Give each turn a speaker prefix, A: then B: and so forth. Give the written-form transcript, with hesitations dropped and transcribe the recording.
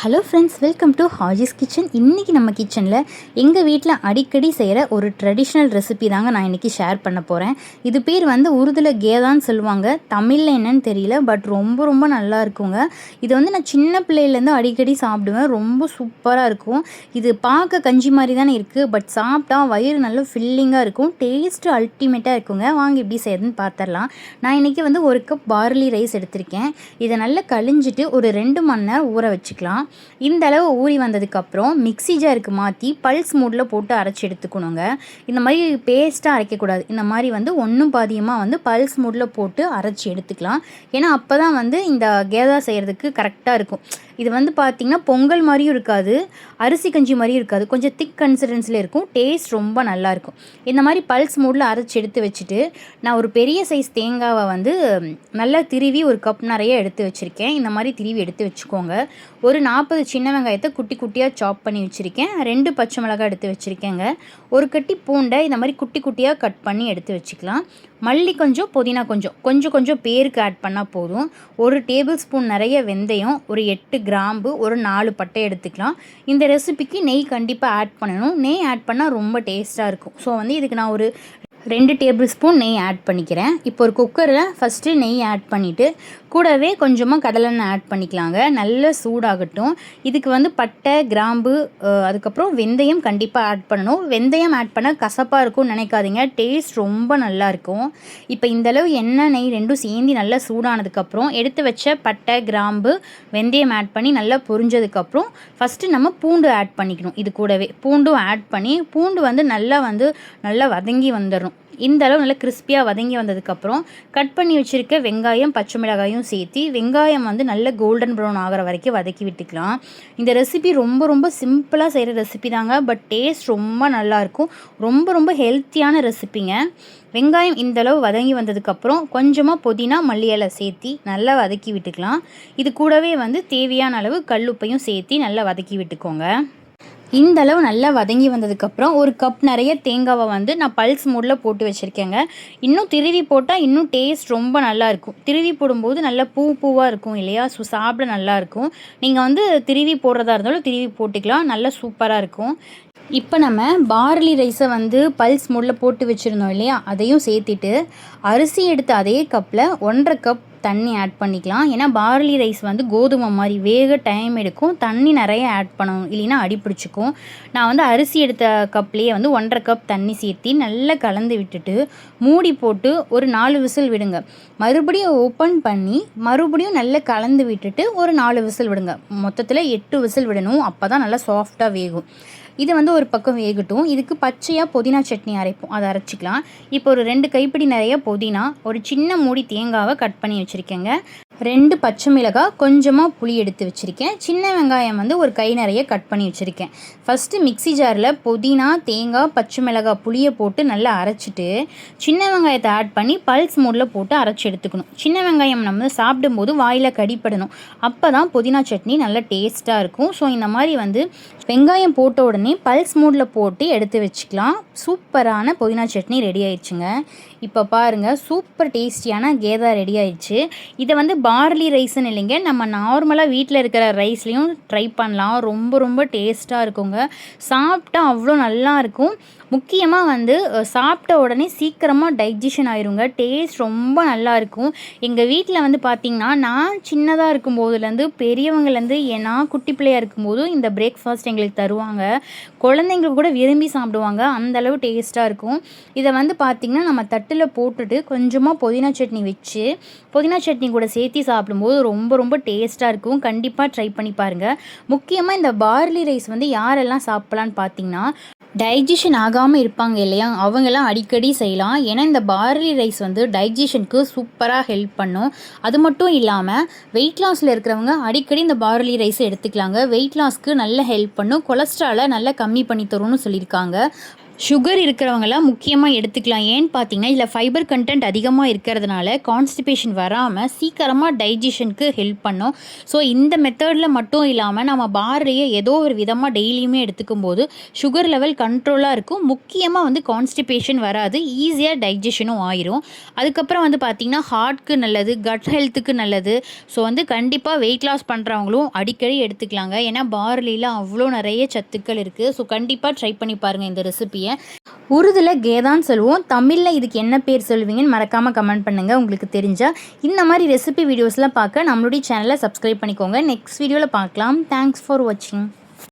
A: Hello friends, welcome to Haji's kitchen. இன்றைக்கி நம்ம கிச்சனில் எங்கள் வீட்டில் அடிக்கடி செய்கிற ஒரு ட்ரெடிஷ்னல் ரெசிபி தாங்க நான் இன்றைக்கி ஷேர் பண்ண போகிறேன். இது பேர் உருதுல கேதான்னு சொல்லுவாங்க. தமிழில் என்னன்னு தெரியல, பட் ரொம்ப ரொம்ப நல்லா இருக்குங்க. இது நான் சின்ன பிள்ளையிலேருந்து அடிக்கடி சாப்பிடுவேன். ரொம்ப சூப்பராக இருக்கும். இது பார்க்க கஞ்சி மாதிரி தானே இருக்குது, பட் சாப்பிட்டா வயிறு நல்லா ஃபில்லிங்காக இருக்கும். டேஸ்ட்டு அல்டிமேட்டாக இருக்குங்க. வாங்க எப்படி செய்யறதுன்னு பார்த்துடலாம். நான் இன்றைக்கி ஒரு கப் பார்லி ரைஸ் எடுத்திருக்கேன். இதை நல்லா கழிஞ்சிட்டு ஒரு 2 மணி நேரம் ஊற வச்சுக்கலாம். இந்த அளவு ஊறி வந்ததுக்கப்புறம் மிக்ஸி ஜாருக்கு மாற்றி பல்ஸ் மூடில் போட்டு அரைச்சி எடுத்துக்கணுங்க. இந்த மாதிரி பேஸ்ட்டாக அரைக்கக்கூடாது. இந்த மாதிரி ஒன்றும் பாதியமாக பல்ஸ் மூடில் போட்டு அரைச்சி எடுத்துக்கலாம். ஏன்னா அப்போ தான் இந்த கேதா செய்கிறதுக்கு கரெக்டாக இருக்கும். இது பார்த்திங்கன்னா பொங்கல் மாதிரியும் இருக்காது, அரிசி கஞ்சி மாதிரியும் இருக்காது. கொஞ்சம் திக் கன்சிஸ்டன்சியில் இருக்கும். டேஸ்ட் ரொம்ப நல்லாயிருக்கும். இந்த மாதிரி பல்ஸ் மூடில் அரைச்சி எடுத்து வச்சுட்டு நான் ஒரு பெரிய சைஸ் தேங்காவை நல்லா திருவி ஒரு கப் நிறைய எடுத்து வச்சுருக்கேன். இந்த மாதிரி திருவி எடுத்து வச்சுக்கோங்க. ஒரு 40 சின்ன வெங்காயத்தை குட்டி குட்டியாக சாப் பண்ணி வச்சுருக்கேன். 2 பச்சை மிளகாய் எடுத்து வச்சுருக்கேங்க. ஒரு கட்டி பூண்டை இந்த மாதிரி குட்டி குட்டியாக கட் பண்ணி எடுத்து வச்சுக்கலாம். மல்லி கொஞ்சம், புதினா கொஞ்சம் பேருக்கு ஆட் பண்ணால் போதும். ஒரு டேபிள் ஸ்பூன் நிறைய வெந்தயம், ஒரு 8 கிராம்பு, ஒரு 4 பட்டை எடுத்துக்கலாம். இந்த ரெசிபிக்கு நெய் கண்டிப்பாக ஆட் பண்ணணும். நெய் ஆட் பண்ணால் ரொம்ப டேஸ்ட்டாக இருக்கும். ஸோ இதுக்கு நான் ஒரு 2 டேபிள் ஸ்பூன் நெய் ஆட் பண்ணிக்கிறேன். இப்போ ஒரு குக்கரில் ஃபஸ்ட்டு நெய் ஆட் பண்ணிவிட்டு கூடவே கொஞ்சமாக கடலெண்ணெய் ஆட் பண்ணிக்கலாங்க. நல்ல சூடாகட்டும். இதுக்கு பட்டை, கிராம்பு, அதுக்கப்புறம் வெந்தயம் கண்டிப்பாக ஆட் பண்ணணும். வெந்தயம் ஆட் பண்ணால் கசப்பாக இருக்கும்னு நினைக்காதீங்க, டேஸ்ட் ரொம்ப நல்லாயிருக்கும். இப்போ இந்தளவு எண்ணெய், நெய் ரெண்டும் சேர்ந்து நல்லா சூடானதுக்கப்புறம் எடுத்து வச்ச பட்டை, கிராம்பு, வெந்தயம் ஆட் பண்ணி நல்லா பொரிஞ்சதுக்கப்புறம் ஃபஸ்ட்டு நம்ம பூண்டு ஆட் பண்ணிக்கணும். இது கூடவே பூண்டும் ஆட் பண்ணி பூண்டு நல்லா வதங்கி வந்துடணும். இந்த அளவு நல்லா கிறிஸ்பியாக வதங்கி வந்ததுக்கப்புறம் கட் பண்ணி வச்சுருக்க வெங்காயம், பச்சை மிளகாயும் சேர்த்து வெங்காயம் நல்ல கோல்டன் ப்ரௌன் ஆகிற வரைக்கும் வதக்கி விட்டுக்கலாம். இந்த ரெசிபி ரொம்ப ரொம்ப சிம்பிளாக செய்கிற ரெசிபி தாங்க, பட் டேஸ்ட் ரொம்ப நல்லாயிருக்கும். ரொம்ப ரொம்ப ஹெல்த்தியான ரெசிபிங்க. வெங்காயம் இந்தளவு வதங்கி வந்ததுக்கப்புறம் கொஞ்சமாக புதினா, மல்லி இலை சேர்த்து நல்லா வதக்கி விட்டுக்கலாம். இது கூடவே தேவையான அளவு கல்லுப்பையும் சேர்த்து நல்லா வதக்கி விட்டுக்கோங்க. இந்த அளவு நல்லா வதங்கி வந்ததுக்கப்புறம் ஒரு கப் நிறைய தேங்காவை நான் பல்ஸ் மூடில் போட்டு வச்சுருக்கேங்க. இன்னும் திருவி போட்டால் இன்னும் டேஸ்ட் ரொம்ப நல்லாயிருக்கும். திருவி போடும்போது நல்லா பூவாக இருக்கும் இல்லையா? ஸோ சாப்பிட நல்லாயிருக்கும். நீங்கள் திருவி போடுறதா இருந்தாலும் திருவி போட்டுக்கலாம். நல்லா சூப்பராக இருக்கும். இப்போ நம்ம பார்லி ரைஸை பல்ஸ் மூடில் போட்டு வச்சுருந்தோம் இல்லையா? அதையும் சேர்த்துட்டு அரிசி எடுத்த அதே கப்பில் 1.5 கப் தண்ணி ஆட் பண்ணிக்கலாம். ஏன்னா பார்லி ரைஸ் கோதுமை மாதிரி வேக டைம் எடுக்கும். தண்ணி நிறைய ஆட் பண்ணணும், இல்லைன்னா அடி பிடிச்சிக்கும். நான் அரிசி எடுத்த கப்லேயே 1.5 கப் தண்ணி சேர்த்து நல்லா கலந்து விட்டுட்டு மூடி போட்டு ஒரு 4 விசில் விடுங்க. மறுபடியும் ஓப்பன் பண்ணி மறுபடியும் நல்லா கலந்து விட்டுட்டு ஒரு 4 விசில் விடுங்க. மொத்தத்தில் 8 விசில் விடணும். அப்போ தான் நல்லா சாஃப்டாக வேகும். இது ஒரு பக்கம் வேகட்டும். இதுக்கு பச்சையாக புதினா சட்னி அரைப்போம், அதை அரைச்சிக்கலாம். இப்போ ஒரு 2 கைப்பிடி நிறைய புதினா, ஒரு சின்ன மூடி தேங்காவை கட் பண்ணி வச்சுருக்கேங்க. 2 பச்சை மிளகாய், கொஞ்சமாக புளி எடுத்து வச்சுருக்கேன். சின்ன வெங்காயம் ஒரு கை நிறைய கட் பண்ணி வச்சுருக்கேன். ஃபஸ்ட்டு மிக்ஸி ஜாரில் புதினா, தேங்காய், பச்சை மிளகாய், புளியை போட்டு நல்லா அரைச்சிட்டு சின்ன வெங்காயத்தை ஆட் பண்ணி பல்ஸ் மூடில் போட்டு அரைச்சி எடுத்துக்கணும். சின்ன வெங்காயம் நம்ம சாப்பிடும்போது வாயில் கடிப்படணும். அப்போ தான் புதினா சட்னி நல்லா டேஸ்ட்டாக இருக்கும். ஸோ இந்த மாதிரி வெங்காயம் போட்ட உடனே பல்ஸ் மூடில் போட்டு எடுத்து வச்சுக்கலாம். சூப்பரான புதினா சட்னி ரெடி ஆயிடுச்சுங்க. இப்போ பாருங்கள், சூப்பர் டேஸ்டியான கேதா ரெடி ஆயிடுச்சு. இதை பார்லி ரைஸ்ன்னு இல்லைங்க, நம்ம நார்மலாக வீட்டில் இருக்கிற ரைஸ்லேயும் ட்ரை பண்ணலாம். ரொம்ப ரொம்ப டேஸ்ட்டாக இருக்குங்க. சாப்பிட்டா அவ்வளோ நல்லா இருக்கும். முக்கியமாக சாப்பிட்ட உடனே சீக்கிரமாக டைஜஷன் ஆயிருங்க. டேஸ்ட் ரொம்ப நல்லாயிருக்கும். எங்கள் வீட்டில் பார்த்திங்கன்னா, நான் சின்னதாக இருக்கும்போதுலேருந்து பெரியவங்கலேருந்து நான் குட்டி பிள்ளையாக இருக்கும்போது இந்த பிரேக்ஃபாஸ்ட் எங்களுக்கு தருவாங்க. குழந்தைங்களுக்கு கூட விரும்பி சாப்பிடுவாங்க. அந்தளவு டேஸ்ட்டாக இருக்கும். இதை பார்த்திங்கன்னா நம்ம தட்டில் போட்டுட்டு கொஞ்சமாக புதினா சட்னி வச்சு புதினா சட்னி கூட சேர்த்து சாப்பிடும்போது ரொம்ப ரொம்ப டேஸ்ட்டாக இருக்கும். கண்டிப்பாக ட்ரை பண்ணி பாருங்கள். முக்கியமாக இந்த பார்லி ரைஸ் யாரெல்லாம் சாப்பிட்லான்னு பார்த்திங்கன்னா, டைஜஷன் ஆகாமல் இருப்பாங்க இல்லையா? அவங்கெல்லாம் அடிக்கடி செய்யலாம். ஏன்னா இந்த பார்லி ரைஸ் டைஜஷனுக்கு சூப்பராக ஹெல்ப் பண்ணும். அது மட்டும் இல்லாமல் வெயிட் லாஸில் இருக்கிறவங்க அடிக்கடி இந்த பார்லி ரைஸை எடுத்துக்கலாங்க. வெயிட் லாஸ்க்கு நல்ல ஹெல்ப் பண்ணும். கொலஸ்ட்ராலை நல்லா கம்மி பண்ணி தரும்னு சொல்லியிருக்காங்க. சுகர் இருக்கிறவங்கலாம் முக்கியமாக எடுத்துக்கலாம். ஏன்னு பார்த்தீங்கன்னா, இதில் ஃபைபர் கண்டென்ட் அதிகமாக இருக்கிறதுனால கான்ஸ்டிபேஷன் வராமல் சீக்கிரமாக டைஜஷனுக்கு ஹெல்ப் பண்ணும். ஸோ இந்த மெத்தடில் மட்டும் இல்லாமல் நம்ம பார்லேயே ஏதோ ஒரு விதமாக டெய்லியுமே எடுத்துக்கும் போது சுகர் லெவல் கண்ட்ரோலாக இருக்கும். முக்கியமாக வந்து கான்ஸ்டிபேஷன் வராது, ஈஸியாக டைஜஷனும் ஆயிரும். அதுக்கப்புறம் வந்து பார்த்திங்கன்னா ஹார்ட்க்கு நல்லது, கட் ஹெல்த்துக்கு நல்லது. ஸோ வந்து கண்டிப்பாக வெயிட் லாஸ் பண்ணுறவங்களும் அடிக்கடி எடுத்துக்கலாங்க. ஏன்னா பார்லியில் அவ்வளோ நிறைய சத்துக்கள் இருக்குது. ஸோ கண்டிப்பாக ட்ரை பண்ணி பாருங்கள் இந்த ரெசிபியை. உருதுல கேதான் சொல்லுவோம். தமிழில் இதுக்கு என்ன பேர் சொல்லுவீங்கன்னு மறக்காமல் கமெண்ட் பண்ணுங்கள் உங்களுக்கு தெரிஞ்சால். இந்த மாதிரி ரெசிபி வீடியோஸ்லாம் பார்க்க நம்மளுடைய சேனலை சப்ஸ்கிரைப் பண்ணிக்கோங்க. நெக்ஸ்ட் வீடியோவில் பார்க்கலாம். தேங்க்ஸ் ஃபார் வாட்சிங்.